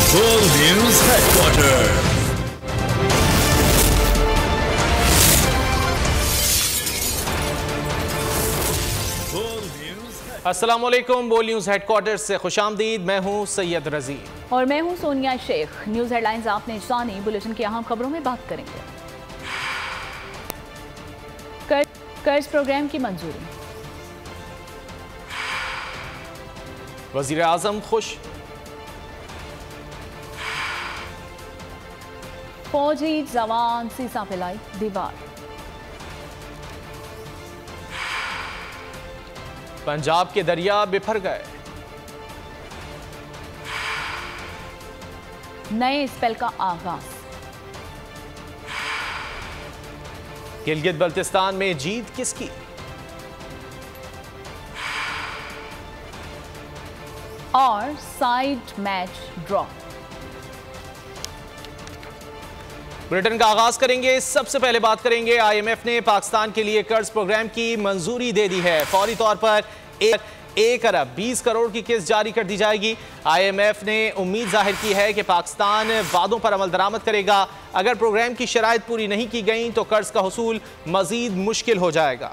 World News Headquarters. अस्सलामुअलैकुम। बोल news headquarter से खुशामदीद। मैं हूं सैयद रजी और मैं हूं सोनिया शेख। न्यूज़ हेडलाइंस आपने जानी। बुलेटिन की अहम खबरों में बात करेंगे। कर्ज प्रोग्राम की मंजूरी, वज़ीर आज़म खुश, फौजी जवान सीसा फैलाई दीवार, पंजाब के दरिया बिफर गए, नए स्पेल का आगाज, गिलगित बल्तिस्तान में जीत किसकी, और साइड मैच ड्रॉ। बुलेटिन का आगाज करेंगे। सबसे पहले बात करेंगे, IMF ने पाकिस्तान के लिए कर्ज प्रोग्राम की मंजूरी दे दी है। फौरी तौर पर 1 अरब 20 करोड़ की किस्त जारी कर दी जाएगी। IMF ने उम्मीद जाहिर की है कि पाकिस्तान वादों पर अमल दरामद करेगा। अगर प्रोग्राम की शराइत पूरी नहीं की गई तो कर्ज का हुसूल मजीद मुश्किल हो जाएगा।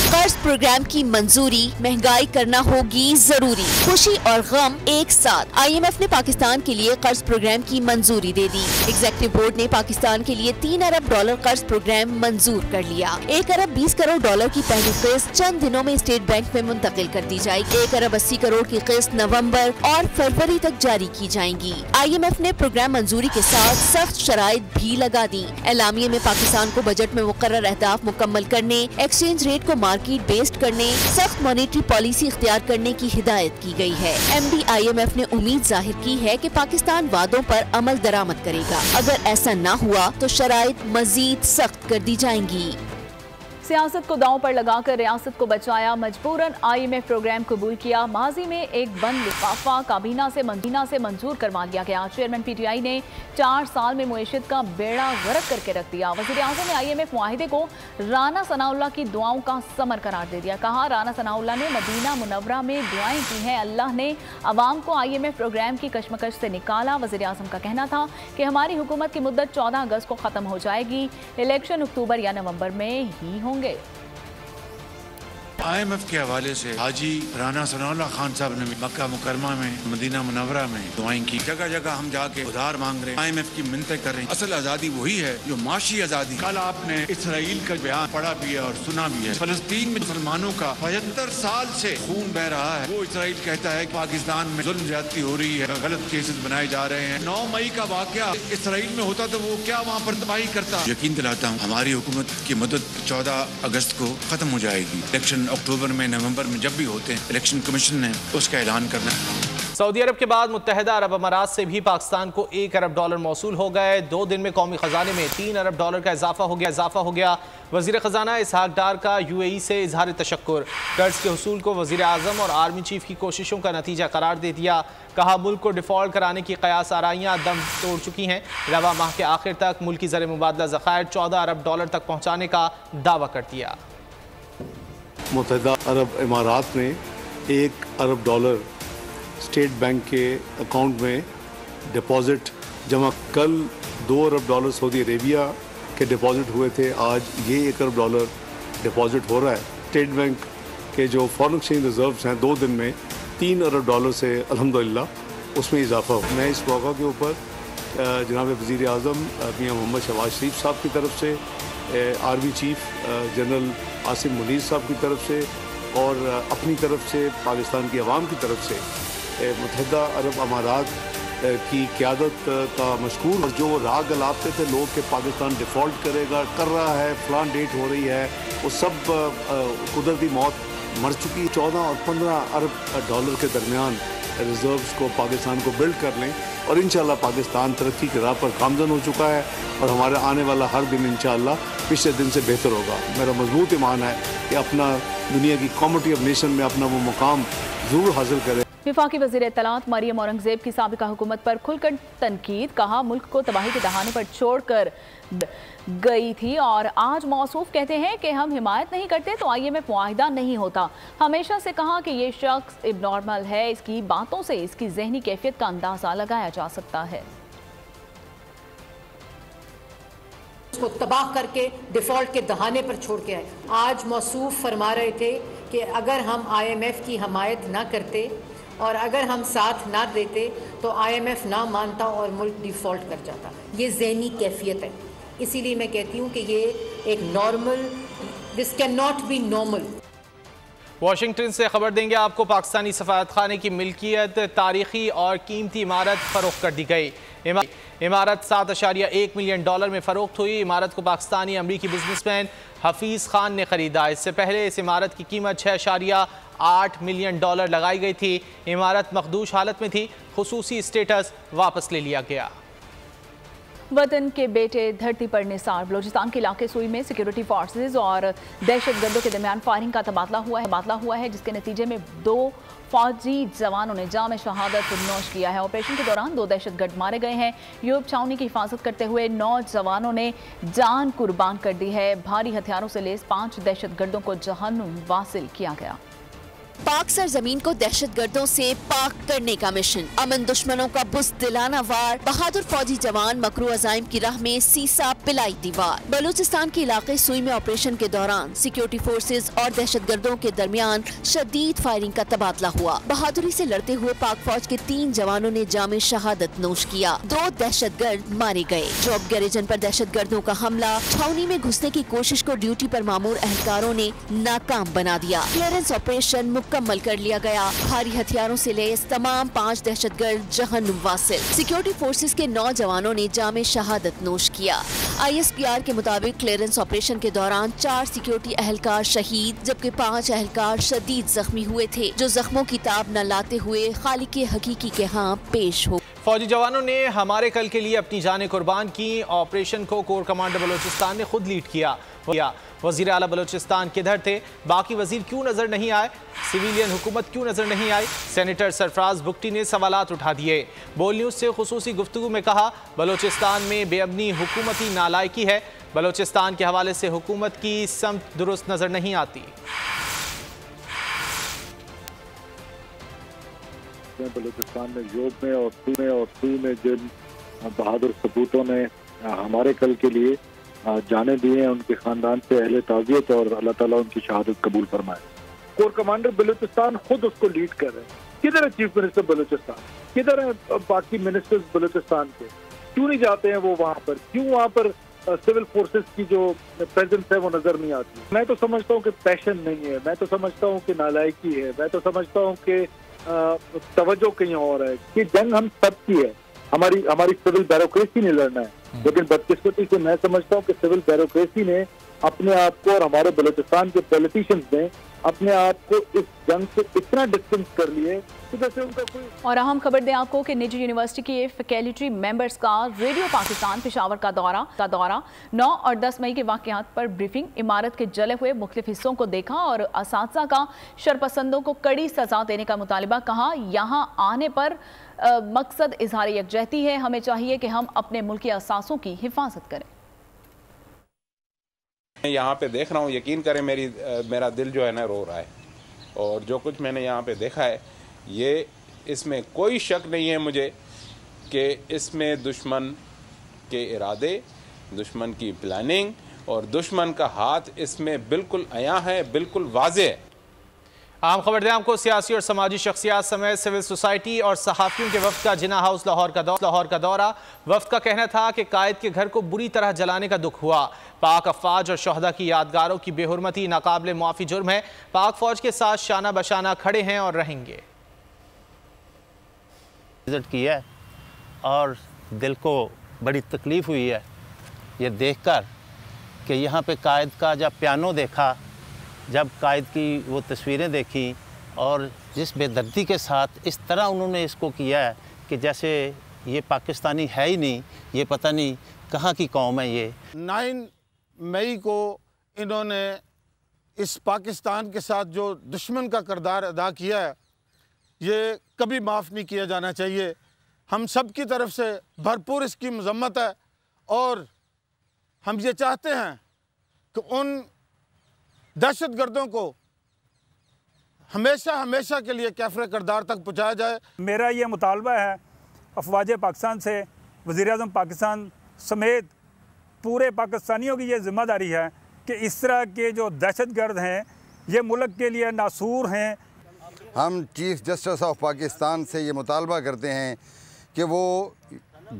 कर्ज प्रोग्राम की मंजूरी, महंगाई करना होगी जरूरी। खुशी और गम एक साथ। IMF ने पाकिस्तान के लिए कर्ज प्रोग्राम की मंजूरी दे दी। एग्जीक्यूटिव बोर्ड ने पाकिस्तान के लिए $3 अरब कर्ज प्रोग्राम मंजूर कर लिया। 1 अरब 20 करोड़ की पहली किस्त चंद दिनों में स्टेट बैंक में मुंतकिल कर दी जाएगी। 1 अरब 80 करोड़ की किस्त नवंबर और फरवरी तक जारी की जाएंगी। IMF ने प्रोग्राम मंजूरी के साथ सख्त शराइत भी लगा दी। एलामिये में पाकिस्तान को बजट में मुकर्रर अहदाफ मुकम्मल करने, एक्सचेंज रेट को मार्केट बेस्ड करने, सख्त मॉनेटरी पॉलिसी इख्तियार करने की हिदायत की गई है। MD IMF ने उम्मीद जाहिर की है कि पाकिस्तान वादों पर अमल दरामद करेगा। अगर ऐसा न हुआ तो शराइत मजीद सख्त कर दी जाएंगी। सियासत को दांव पर लगाकर रियासत को बचाया, मजबूरन IMF प्रोग्राम कबूल किया। माजी में एक बंद लिफाफा काबीना से मंजूर करवा लिया गया। चेयरमैन PTI ने 4 साल में मुईशत का बेड़ा गर्क करके रख दिया। वज़ीर आज़म ने IMF मुआहिदे को राना सनाउल्लाह की दुआओं का समर करार दे दिया। कहा, राना सनाउल्लाह ने मदीना मुनव्वरा में दुआएं की हैं। अल्लाह ने अवाम को IMF प्रोग्राम की कशमकश से निकाला। वज़ीर आज़म का कहना था कि हमारी हुकूमत की मुद्दत 14 अगस्त को ख़त्म हो जाएगी। इलेक्शन अक्टूबर या नवंबर में ही होंगे। IMF के हवाले से हाजी राना सनाउल्लाह खान साहब ने मक्का मुकरमा में, मदीना मुनव्वरा में दुआएं की। जगह जगह हम जाके उधार मांग रहे हैं, IMF की मिन्नतें कर रहे हैं। असल आज़ादी वही है जो माशी आज़ादी। कल आपने इसराइल का बयान पढ़ा भी है और सुना भी है। फलस्तीन में मुसलमानों का 75 साल से खून बह रहा है। वो इसराइल कहता है कि पाकिस्तान में जुल्म ज्यादती हो रही है, गलत केसेस बनाए जा रहे हैं। 9 मई का वाकया इसराइल में होता तो वो क्या वहाँ पर तबाही करता। यकीन दिलाता हूँ हमारी हुकूमत की मदद 14 अगस्त को खत्म हो जाएगी। इलेक्शन अक्टूबर में, नवंबर में जब भी होते हैं, इलेक्शन कमीशन ने उसका ऐलान करना है। सऊदी अरब के बाद मुत्तहिदा अरब अमारात से भी पाकिस्तान को $1 अरब मौसूल हो गए। 2 दिन में कौमी खजाने में $3 अरब का इजाफा हो गया। वजीर खजाना इसहाक डार का UAE से इजहार तशक्कुर। कर्ज के हुसूल को वजीर आज़म और आर्मी चीफ की कोशिशों का नतीजा करार दे दिया। कहा, मुल्क को डिफॉल्ट कराने की कयास आराइयाँ दम तोड़ चुकी हैं। रवा माह के आखिर तक मुल्की ज़र मुबादला ज़खायर $14 अरब तक पहुँचाने का दावा कर दिया। मुत्तहिदा अरब इमारात ने $1 अरब स्टेट बैंक के अकाउंट में डिपॉजिट जमा। कल $2 अरब सऊदी अरेबिया के डिपॉजिट हुए थे, आज ये $1 अरब डिपॉजिट हो रहा है। स्टेट बैंक के जो फॉरेन एक्सचेंज रिजर्व्स हैं 2 दिन में $3 अरब से अल्हम्दुलिल्लाह उसमें इजाफा हो। मैं इस मौका के ऊपर जनाब वज़ीर आज़म मियां मोहम्मद शहबाज शरीफ साहब की तरफ से, army chief general Asim Munir साहब की तरफ से और अपनी तरफ से पाकिस्तान की आवाम की तरफ से मुत्तहिदा अरब अमारात की क़यादत का मशकूर। और जो राग गलाते थे लोग कि पाकिस्तान डिफ़ॉल्ट करेगा, कर रहा है, फ़लान डेट हो रही है, वो सब कुदरती मौत मर चुकी। 14 और 15 अरब के दरमियान रिज़र्व्स को पाकिस्तान को बिल्ड कर लें और इंशाअल्लाह पाकिस्तान तरक्की की राह पर गामज़न हो चुका है और हमारा आने वाला हर दिन इंशाअल्लाह पिछले दिन से बेहतर होगा। मेरा मजबूत ईमान है कि अपना दुनिया की कॉमिटी ऑफ नेशन में अपना वो मुकाम ज़रूर हासिल करें। वफाकी वज़ीर इत्तलात मरियम औरंगज़ेब की साबिका हुकूमत पर खुलकर तनकीद, कहा मुल्क को तबाही के दहाने पर छोड़कर गई थी और आज मौसूफ कहते हैं कि हम हिमायत नहीं करते तो IMF मुआहिदा नहीं होता। हमेशा से कहा कि ये शख्स इबनॉर्मल है, इसकी बातों से इसकी जहनी कैफियत का अंदाज़ा लगाया जा सकता है। उसको तबाह करके डिफॉल्ट के दहाने पर छोड़ के आए। आज मौसूफ फरमा रहे थे कि अगर हम IMF की हमायत ना करते और अगर हम साथ ना देते तो IMF ना मानता और मुल्क डिफॉल्ट कर जाता। ये ज़हनी कैफियत है, इसीलिए मैं कहती हूँ कि ये एक normal, this can not be normal. Washington से खबर देंगे आपको, पाकिस्तानी सफारतखाने की मिल्कियत तारीखी और कीमती इमारत फरोख्त कर दी गई। इमारत $7.1 मिलियन में फ़रोख्त हुई। इमारत को पाकिस्तानी अमरीकी बिजनेसमैन हफीज़ खान ने ख़रीदा। इससे पहले इस इमारत की कीमत $6.8 मिलियन लगाई गई थी। इमारत मखदूश हालत में थी, खुसूसी स्टेटस वापस ले लिया गया। वतन के बेटे धरती पर निसार। बलोचिस्तान के इलाके सुई में सिक्योरिटी फोर्सेज और दहशतगर्दों के दरमियान फायरिंग का तबादला हुआ है जिसके नतीजे में 2 फौजी जवानों ने जाम शहादत नोश किया है। ऑपरेशन के दौरान 2 दहशतगर्द मारे गए हैं। यूरोप छावनी की हिफाजत करते हुए 9 जवानों ने जान कुर्बान कर दी है। भारी हथियारों से लैस 5 दहशतगर्दों को जहन्नुम वासिल किया गया। पाक सरजमीन को दहशतगर्दों से पाक करने का मिशन, अमन दुश्मनों का बुज़दिलाना वार, बहादुर फौजी जवान मकरू अज़ाइम की राह में सीसा पिलाई दीवार। बलूचिस्तान के इलाके सुई में ऑपरेशन के दौरान सिक्योरिटी फोर्सेज और दहशतगर्दों के दरमियान शदीद फायरिंग का तबादला हुआ। बहादुरी से लड़ते हुए पाक फौज के 3 जवानों ने जामे शहादत नोश किया। 2 दहशतगर्द मारे गए। जॉब गैरेजन पर दहशतगर्दों का हमला, छावनी में घुसने की कोशिश को ड्यूटी पर मामूर एहलकारों ने नाकाम बना दिया। क्लियरेंस ऑपरेशन मुकम्मल कर लिया गया। भारी हथियारों से लैस तमाम 5 दहशतगर्द जहन्नुम वासिल। सिक्योरिटी फोर्सेज के 9 जवानों ने जामे शहादत नोश किया। ISPR के मुताबिक क्लियरेंस ऑपरेशन के दौरान 4 सिक्योरिटी अहलकार शहीद जबकि 5 अहलकार शदीद जख्मी हुए थे, जो जख्मों की ताब न लाते हुए खालिक हकीकी के यहाँ पेश हो। फौजी जवानों ने हमारे कल के लिए अपनी जानें कुर्बान की। ऑपरेशन को कोर कमांडर बलोचिस्तान ने खुद लीड किया। वज़ीर आला बलोचिस्तान किधर थे? बाकी वज़ीर क्यों नज़र नहीं आए? सिविलियन हुकूमत क्यों नज़र नहीं आई? सेनेटर सरफराज बुगटी ने सवालात उठा दिए। बोल न्यूज़ से खुसूसी गुफ्तगू में कहा, बलोचिस्तान में बेअमनी हुकूमती नालायकी है। बलोचिस्तान के हवाले से हुकूमत की समत दुरुस्त नज़र नहीं आती। बलूचिस्तान में योग में और सुई में जिन बहादुर सपूतों ने हमारे कल के लिए जाने दिए हैं, उनके खानदान से अहले ताज़ियत और अल्लाह ताला उनकी शहादत कबूल फरमाए। कोर कमांडर बलूचिस्तान खुद उसको लीड कर रहे हैं। किधर है चीफ मिनिस्टर बलूचिस्तान? किधर है बाकी मिनिस्टर्स बलूचिस्तान के? क्यों नहीं जाते हैं वो वहाँ पर? क्यों वहाँ पर सिविल फोर्सेस की जो प्रेजेंस है वो नजर नहीं आती? मैं तो समझता हूँ कि पैशन नहीं है, मैं तो समझता हूँ कि नालायकी है, मैं तो समझता हूँ कि तवज्जो कहीं और है। कि जंग हम सबकी है, हमारी सिविल ब्यूरोक्रेसी ने लड़ना है। लेकिन बदकिस्मती से मैं समझता हूँ कि सिविल ब्यूरोक्रेसी ने अपने आप को और हमारे बलूचिस्तान के पॉलिटिशियंस ने अपने आप को इस जंग से इतना डिस्टेंस कर लिए कि जैसे उनका कोई। और अहम खबर दें आपको कि निजी यूनिवर्सिटी के फैकल्टी मेंबर्स का रेडियो पाकिस्तान पेशावर का दौरा 9 और 10 मई के वाक़यात पर ब्रीफिंग, इमारत के जले हुए मुख्तलिफ हिस्सों को देखा और असातिज़ा का शरपसंदों को कड़ी सजा देने का मुतालिबा। कहा, यहाँ आने पर मकसद इजहार यकजहती है, हमें चाहिए कि हम अपने मुल्की असासों की हिफाजत करें। यहाँ पे देख रहा हूँ, यकीन करें मेरा दिल जो है ना रो रहा है। और जो कुछ मैंने यहाँ पे देखा है, ये इसमें कोई शक नहीं है मुझे कि इसमें दुश्मन के इरादे, दुश्मन की प्लानिंग और दुश्मन का हाथ इसमें बिल्कुल अयां है, बिल्कुल वाज़ेह है। आम खबर दें आपको, सियासी और समाजी शख्सियात समेत सिविल सोसाइटी और सहाफ़ियों के वफ्द का जिन्ना हाउस लाहौर का दौरा। वफ्द का कहना था कि कायद के घर को बुरी तरह जलाने का दुख हुआ। पाक अफवाज और शहदा की यादगारों की बेहुरमती नाकाबिले मुआफ़ी जुर्म है। पाक फौज के साथ शाना बशाना खड़े हैं और रहेंगे। विजिट किया और दिल को बड़ी तकलीफ़ हुई है ये देखकर कि यहाँ पे कायद का जब पियानो देखा, जब कायद की वो तस्वीरें देखी और जिस बेदर्दी के साथ इस तरह उन्होंने इसको किया है कि जैसे ये पाकिस्तानी है ही नहीं, ये पता नहीं कहाँ की कौम है। ये 9 मई को इन्होंने इस पाकिस्तान के साथ जो दुश्मन का किरदार अदा किया है, ये कभी माफ़ नहीं किया जाना चाहिए। हम सब की तरफ से भरपूर इसकी मजम्मत है और हम ये चाहते हैं कि उन दहशतगर्दों को हमेशा के लिए कैफ़रे किरदार तक पहुँचाया जाए। मेरा ये मुतालबा है अफवाज पाकिस्तान से, वज़ीर-ए-आज़म पाकिस्तान समेत पूरे पाकिस्तानियों की ये ज़िम्मेदारी है कि इस तरह के जो दहशतगर्द हैं ये मुल्क के लिए नासूर हैं। हम चीफ जस्टिस ऑफ पाकिस्तान से ये मुतालबा करते हैं कि वो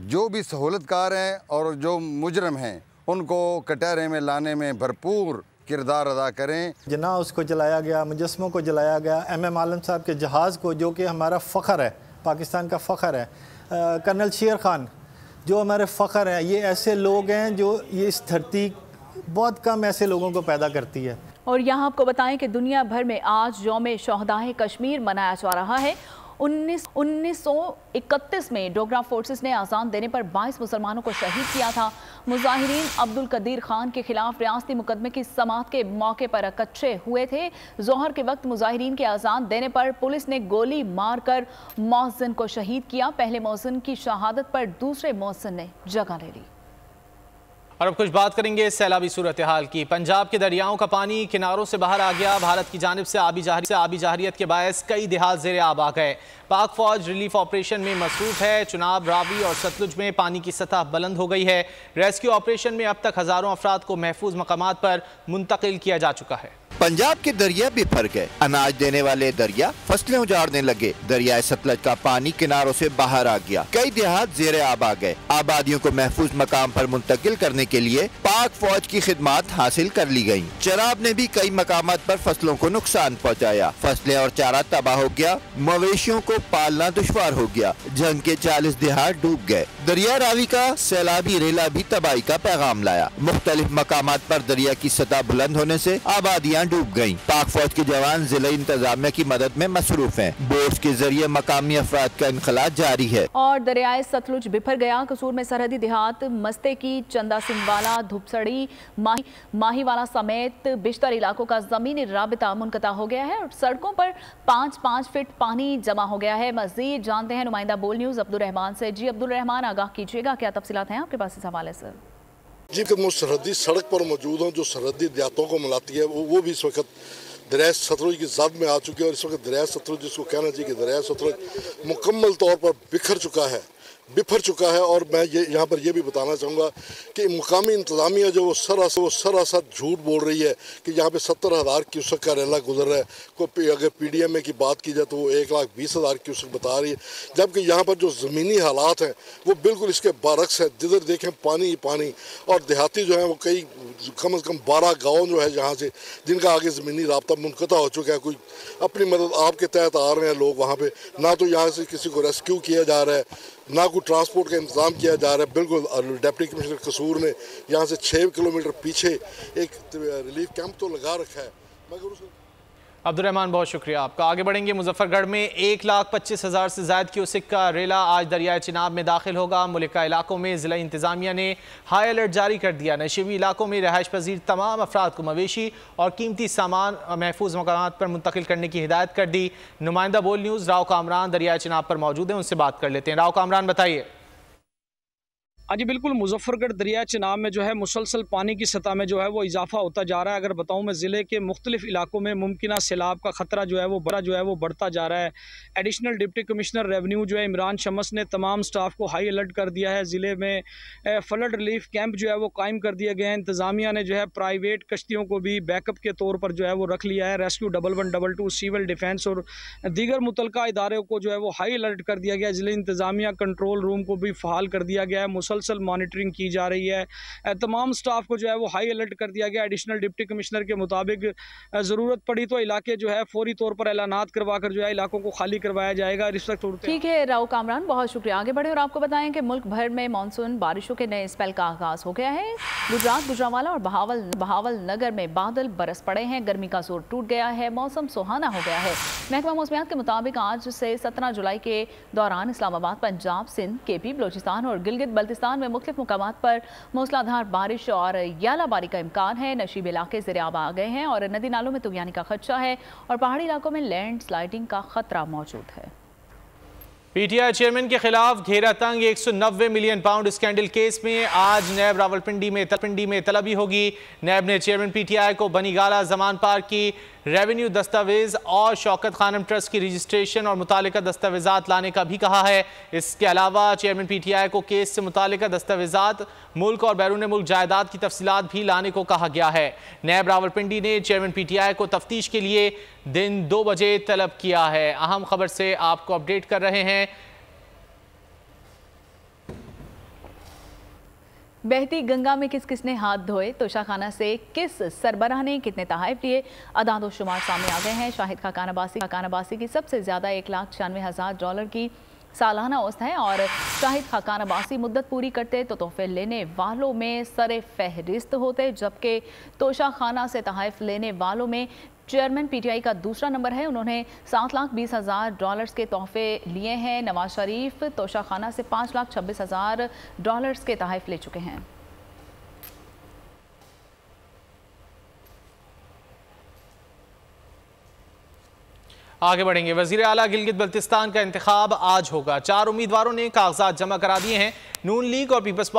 जो भी सहूलतकार हैं और जो मुजरम हैं उनको कटहरे में लाने में भरपूर किरदार अदा करें। जना उसको जलाया गया, मुजस्मों को जलाया गया, MM आलम साहब के जहाज़ को, जो कि हमारा फ़ख्र है, पाकिस्तान का फ़ख्र है, कर्नल शेर खान जो हमारे फ़ख्र हैं, ये ऐसे लोग हैं जो ये इस धरती बहुत कम ऐसे लोगों को पैदा करती है। और यहाँ आपको बताएं कि दुनिया भर में आज यौम शोहदाए कश्मीर मनाया जा रहा है। 1931 में डोगरा फोर्सेस ने आज़ान देने पर 22 मुसलमानों को शहीद किया था। मुजाहिरीन अब्दुल कदीर खान के खिलाफ रियासती मुकदमे की समाअत के मौके पर इकट्ठे हुए थे। जोहर के वक्त मुजाहिरीन के आज़ान देने पर पुलिस ने गोली मारकर मौज़िन को शहीद किया। पहले मौज़िन की शहादत पर दूसरे मौज़िन ने जगह ले ली। और अब कुछ बात करेंगे सैलाबी सूरत हाल की। पंजाब के दरियाओं का पानी किनारों से बाहर आ गया। भारत की जानिब से आबी जाहरियत के बायस कई देहात ज़ेरे आब आ गए। पाक फौज रिलीफ ऑपरेशन में मसरूफ है। चुनाब, रावी और सतलुज में पानी की सतह बुलंद हो गई है। रेस्क्यू ऑपरेशन में अब तक हज़ारों अफराद को महफूज मकामात पर मुंतकिल किया जा चुका है। पंजाब के दरिया बिफर गए, अनाज देने वाले दरिया फसलें उजाड़ने लगे। दरियाए सतलज का पानी किनारों से बाहर आ गया। कई देहात ज़ेरे आब आ गए। आबादियों को महफूज मकाम पर मुंतकिल करने के लिए पाक फौज की खिदमात हासिल कर ली गयी। चराब ने भी कई मकामात पर फसलों को नुकसान पहुँचाया। फसलें और चारा तबाह हो गया। मवेशियों को पालना दुश्वार हो गया। जंग के 40 देहात डूब गए। दरिया रावी का सैलाबी रेला भी तबाही का पैगाम लाया। मुख्तलिफ मकामात पर दरिया की सतह बुलंद होने से आबादियाँ डूब गयी। पाक फौज के जवान जिला इंतजामिया की मदद में मसरूफ हैं। बोट्स के जरिए मकामी अफराद का इनखला जारी है। और दरियाए सतलुज बिफर गया। कसूर में सरहदी देहात मस्ते की, चंदा सिंहवाला, धुपसड़ी, माहीवाला समेत बिश्तर इलाकों का जमीनी राबिता मुनक़ता हो गया है और सड़कों पर 5-5 फीट पानी जमा हो गया है। मज़ीद जानते हैं नुमाइंदा बोल न्यूज़ अब्दुल रहमान से। जी अब्दुल रहमान, आगाह कीजिएगा, क्या तफसीलात हैं आपके पास इस हवाले से? जी, सरहदी सड़क पर मौजूद हूँ जो सरहदी देहातों को मिलाती है, वो भी इस वक्त दरिया सतलुज की जद में आ चुकी है। और इस वक्त दरिया सतलुज, जिसको कहना चाहिए कि दरिया सतलुज मुकम्मल तौर पर बिफर चुका है। और मैं यहाँ पर यह भी बताना चाहूँगा कि मुकामी इंतज़ामिया जो वो सरासर झूठ बोल रही है कि यहाँ पे 70,000 क्यूसेक का रेला गुजर रहा है। कोई अगर PDMA की बात की जाए तो वो 1,20,000 क्यूसेक बता रही है, जबकि यहाँ पर जो ज़मीनी हालात हैं वो बिल्कुल इसके बरक्स है। जिधर देखें पानी ही पानी। और देहाती जो है वो कई कम से कम 12 गाँव जो है जहाँ से जिनका आगे ज़मीनी राब्ता मुनक़ता हो चुका है। कोई अपनी मदद आपके तहत आ रहे हैं लोग वहाँ पर, ना तो यहाँ से किसी को रेस्क्यू किया जा रहा है, ना कोई ट्रांसपोर्ट का इंतजाम किया जा रहा है। बिल्कुल डिप्टी कमिश्नर कसूर ने यहाँ से 6 किलोमीटर पीछे एक रिलीफ कैंप तो लगा रखा है, मगर अब्दुल रहमान, बहुत शुक्रिया आपका। आगे बढ़ेंगे। मुजफ्फरगढ़ में 1,25,000 से ज़ायद क्यूसेक का रेला आज दरियाए चिनाब में दाखिल होगा। मुल्का इलाकों में ज़िला इंतज़ामिया ने हाई अलर्ट जारी कर दिया। नशीबी इलाकों में रहायश पजीर तमाम अफराद को मवेशी और कीमती सामान महफूज मकामात पर मुंतकिल करने की हिदायत कर दी। नुमाइंदा बोल न्यूज़ राव कामरान दरियाए चिनाब पर मौजूद हैं, उनसे बात कर लेते हैं। राव कामरान, बताइए। हाँ जी बिल्कुल, मुजफ्फरगढ़ दरिया चिनाब में जो है मुसलसल पानी की सतह में जो है वो इजाफा होता जा रहा है। अगर बताऊं मैं, ज़िले के मुख्तलिफ इलाकों में मुमकिन सैलाब का ख़तरा जो है वो बढ़ता जा रहा है। एडिशनल डिप्टी कमिश्नर रेवन्यू जो है इमरान शमस ने तमाम स्टाफ को हाई अलर्ट कर दिया है। ज़िले में फ्लड रिलीफ कैंप जो है वो कायम कर दिए गए हैं। इंतज़ामिया ने जो है प्राइवेट कश्तियों को भी बैकअप के तौर पर जो है वो रख लिया है। रेस्क्यू 1112, सिविल डिफेंस और दीगर मुतलका इदारों को जो है वो हाई अलर्ट कर दिया गया है। ज़िले इंतज़ामिया कंट्रोल रूम को भी फ़हाल कर दिया गया है। मुसलसल मॉनिटरिंग की जा रही है। तमाम स्टाफ को जो है वो हाई अलर्ट कर दिया गया। एडिशनल डिप्टी कमिश्नर के मुताबिक ज़रूरत पड़ी तो इलाके जो है फौरी तौर पर ऐलानात करवा कर जो है इलाकों को खाली करवाया जाएगा। ठीक है राव कामरान, बहुत शुक्रिया। आगे बढ़े और आपको बताएं कि मुल्क भर में मानसून बारिशों के नए स्पेल का आगाज हो गया है। गुजरात, गुजरांवाला और बहावल नगर में बादल बरस पड़े हैं। गर्मी का जोर टूट गया है। मौसम सुहाना हो गया है। महकमा मौसमियात के मुताबिक आज से 17 जुलाई के दौरान इस्लामाबाद, पंजाब, सिंध, KP, बलोचिस्तान और गिलगित बल्तिस्तान पाकिस्तान में मुख्तलिफ मुकामात पर मूसलाधार बारिश और यालाबारी का इम्कान है। नशीब इलाके ज़ेर-आब आ गए हैं और नदी नालों में तुगयानी का खदशा है और पहाड़ी इलाकों में लैंड स्लाइडिंग का खतरा मौजूद है। पीटीआई चेयरमैन के खिलाफ घेरा तंग 190 मिलियन पाउंड स्कैंडल केस में आज नैब रावलपिंडी में तलबी होगी। नैब ने चेयरमैन पीटीआई को बनीगाला जमान पार्क की रेवेन्यू दस्तावेज और शौकत खानम ट्रस्ट की रजिस्ट्रेशन और मुतालिका दस्तावेजात लाने का भी कहा है। इसके अलावा चेयरमैन पीटीआई को केस से मुतालिका दस्तावेजात, मुल्क और बैरून मुल्क जायदाद की तफसीलात भी लाने को कहा गया है। नैब रावलपिंडी ने चेयरमैन पीटीआई को तफ्तीश के लिए दिन 2 बजे तलब किया है। अहम खबर से आपको अपडेट कर रहे हैं। बहती गंगा में किस किसने हाथ धोए, तोशाखाना से किस सरबराह ने कितने तहाइफ लिए, अदाद शुमार सामने आ गए हैं। शाहिद खाकान अब्बासी की सबसे ज़्यादा $1,96,000 की सालाना औसत है और शाहिद खाकान अब्बासी मुद्दत पूरी करते तो तोहफे लेने वालों में सरे फहरिस्त होते, जबकि तोशाखाना से तहाइफ लेने वालों में चेयरमैन पीटीआई का दूसरा नंबर है। उन्होंने $7,20,000 के तोहफे लिए हैं। नवाज शरीफ तोशाखाना से $5,26,000 के तहाइफ ले चुके हैं। आगे बढ़ेंगे। वजीर आला गिलगित बल्तिस्तान का इंतखाब आज होगा। 4 उम्मीदवारों ने कागजात जमा करा दिए हैं। नून लीग और पीपल्स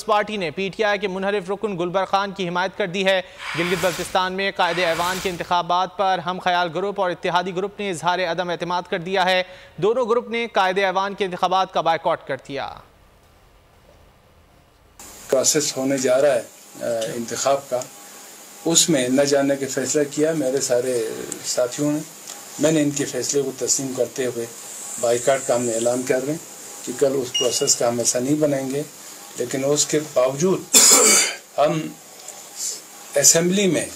पार्टी ने पीटीआई के मुनहरिफ रुकन गुलबर खान की हिमायत कर दी है। गिलगित बल्तिस्तान में कायदे ऐवान के इंतखाबात पर हम ख्याल ग्रुप और इत्तेहादी ग्रुप ने इजहार अदम एतमाद कर दिया है। दोनों ग्रुप ने कायदे ऐवान के इंतखाबात का बायकॉट कर दिया। प्रोसेस होने जा रहा है इंतखाब का, उसमें न जाने के फैसला किया मेरे सारे साथियों ने। मैंने इनके फैसले को तस्लीम करते हुए बाइकाट का हम ऐलान कर रहे हैं कि कल उस प्रोसेस का हम ऐसा नहीं बनाएंगे, लेकिन उसके बावजूद हम असेंबली में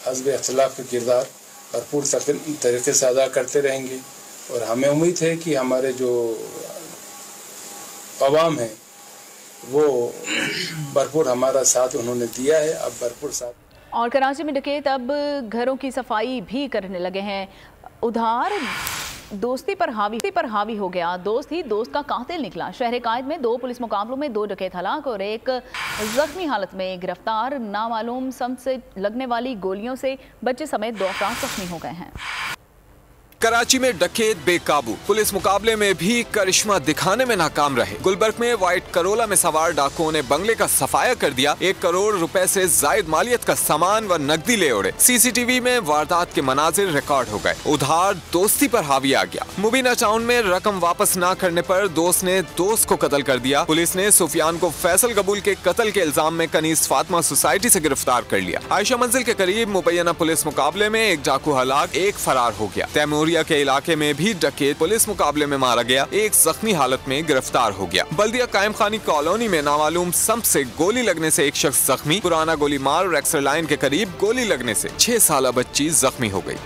हज़ब इख्तिलाफ का किरदार भरपूर तरीके से अदा करते रहेंगे और हमें उम्मीद है कि हमारे जो अवाम है वो भरपूर हमारा साथ उन्होंने दिया है, अब भरपूर साथ। और कराची में डकैत अब घरों की सफाई भी करने लगे हैं। उधार दोस्ती पर हावी हो गया, दोस्त ही दोस्त का कातिल निकला। शहर कायद में 2 पुलिस मुकाबलों में 2 डकैत हलाक और एक जख्मी हालत में गिरफ्तार। नामालूम सम से लगने वाली गोलियों से बच्चे समेत 2 अफराद जख्मी हो गए हैं। कराची में डकैत बेकाबू, पुलिस मुकाबले में भी करिश्मा दिखाने में नाकाम रहे। गुलबर्ग में व्हाइट करोला में सवार डाकुओं ने बंगले का सफाया कर दिया। 1 करोड़ रुपए से जायद मालियत का सामान व नकदी ले उड़े। सीसीटीवी में वारदात के मनाजिर रिकॉर्ड हो गए। उधार दोस्ती पर हावी आ गया। मुबीना टाउन में रकम वापस न करने पर दोस्त ने दोस्त को कत्ल कर दिया। पुलिस ने सुफियान को फैसल कबूल के कत्ल के इल्जाम में कनीस फातिमा सोसाइटी से गिरफ्तार कर लिया। आयशा मंजिल के करीब मुबैना पुलिस मुकाबले में 1 डाकू हलाक, 1 फरार हो गया। तैमूरिया के इलाके में भी डकैत पुलिस मुकाबले में मारा गया, 1 जख्मी हालत में गिरफ्तार हो गया। बल्दिया कायम खानी कॉलोनी में नामालूम सम से गोली लगने से 1 शख्स जख्मी। पुराना गोली मार और एक्सर लाइन के करीब गोली लगने से 6 साल बच्ची जख्मी हो गई।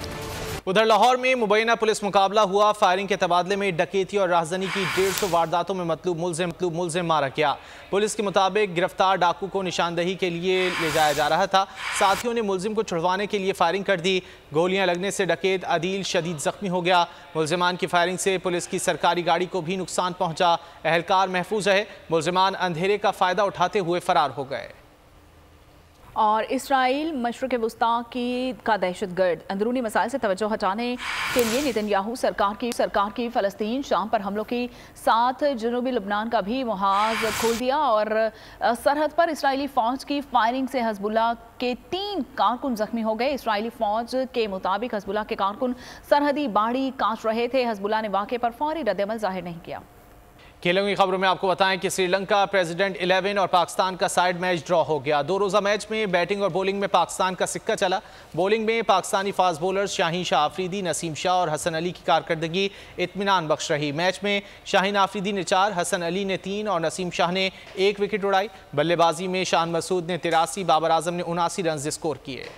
उधर लाहौर में मुबैना पुलिस मुकाबला हुआ। फायरिंग के तबादले में डकैती और राहजनी की 150 वारदातों में मतलूब मुलजिम मारा गया। पुलिस के मुताबिक गिरफ्तार डाकू को निशानदही के लिए ले जाया जा रहा था। साथियों ने मुलजिम को छुड़वाने के लिए फायरिंग कर दी। गोलियां लगने से डकैत अदील शदीद जख्मी हो गया। मुलजिमान की फायरिंग से पुलिस की सरकारी गाड़ी को भी नुकसान पहुंचा। एहलकार महफूज है। मुलजिमान अंधेरे का फायदा उठाते हुए फरार हो गए। और इसराइल मशरक़ वस्ता का दहशतगर्द अंदरूनी मसाइल से तवज्जो हटाने के लिए नेतन्याहू सरकार की फ़लस्तीन शाम पर हमलों के साथ जनूबी लबनान का भी मुहाज खोल दिया और सरहद पर इसराइली फ़ौज की फायरिंग से हज़बुल्लाह के 3 कारकुन जख्मी हो गए। इसराइली फ़ौज के मुताबिक हज़बुल्लाह के कारकुन सरहदी बाड़ी काट रहे थे। हज़बुल्लाह ने वाक़े पर फौरी रद्द-ए-अमल जाहिर नहीं किया। खेलों की खबरों में आपको बताएं कि श्रीलंका प्रेसिडेंट 11 और पाकिस्तान का साइड मैच ड्रॉ हो गया। 2 रोज़ा मैच में बैटिंग और बॉलिंग में पाकिस्तान का सिक्का चला। बॉलिंग में पाकिस्तानी फास्ट बॉलर्स शाहीन शाह आफरीदी, नसीम शाह और हसन अली की कारकर्दगी इत्मीनान बख्श रही। मैच में शाहीन आफरीदी ने 4, हसन अली ने 3 और नसीम शाह ने 1 विकेट उड़ाई। बल्लेबाजी में शान मसूद ने 83, बाबर आजम ने 79 रन स्कोर किए।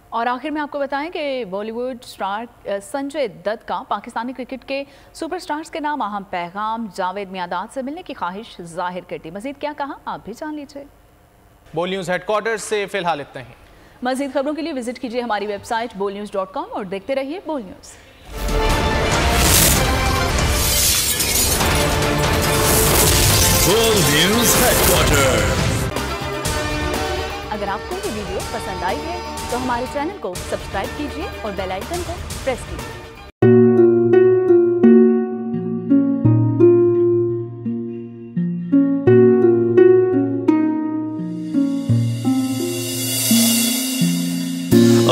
और आखिर में आपको बताएं कि बॉलीवुड स्टार संजय दत्त का पाकिस्तानी क्रिकेट के सुपरस्टार्स के नाम अहम पैगाम जावेद मियादाद से मिलने की ख्वाहिश जाहिर कर दी। मजीद क्या कहा आप भी जान लीजिए। बोल न्यूज़ हेडक्वार्टर से फिलहाल इतना ही। मजीद खबरों के लिए विजिट कीजिए हमारी वेबसाइट bolnews.com और देखते रहिए बोल न्यूज़। World News Headquarters. अगर आपको ये वीडियो पसंद आई है तो हमारे चैनल को सब्सक्राइब कीजिए और बेल आइकन को प्रेस कीजिए।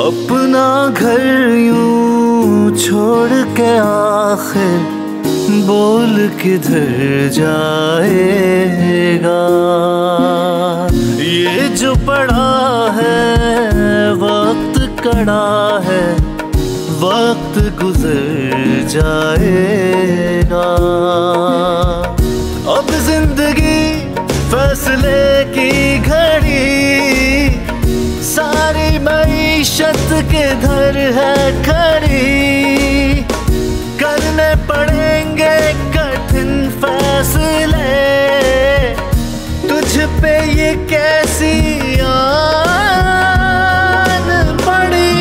अपना घर यूं छोड़ के आखिर बोल किधर जाएगा। ये जो पड़ा है वक्त कड़ा है, वक्त गुजर जाएगा। अब जिंदगी फैसले की घड़ी, सारी मईशत किधर है खड़ी। करने पड़ेंगे कठिन फैसले, तुझ पे ये कैसी आन पड़ी।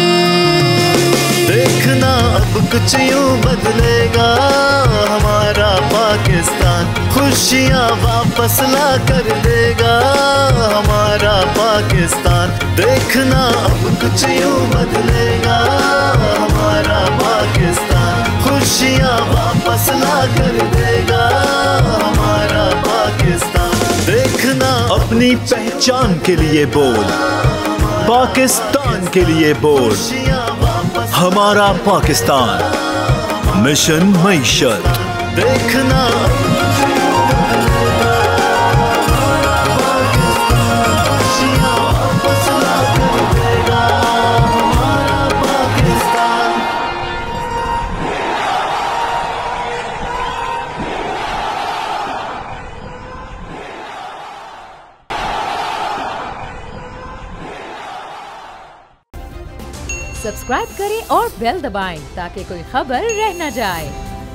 देखना अब कुछ यूं बदलेगा हमारा पाकिस्तान, खुशियाँ वापस ला कर देगा हमारा पाकिस्तान। देखना अब कुछ यूं बदलेगा हमारा पाकिस्तान, खुशियाँ वापस ला कर देगा हमारा पाकिस्तान। देखना अपनी पहचान के लिए बोल, पाकिस्तान के लिए बोल, हमारा पाकिस्तान मिशन मईशत। देखना सब्सक्राइब करें और बेल दबाएं ताकि कोई खबर रह न जाए।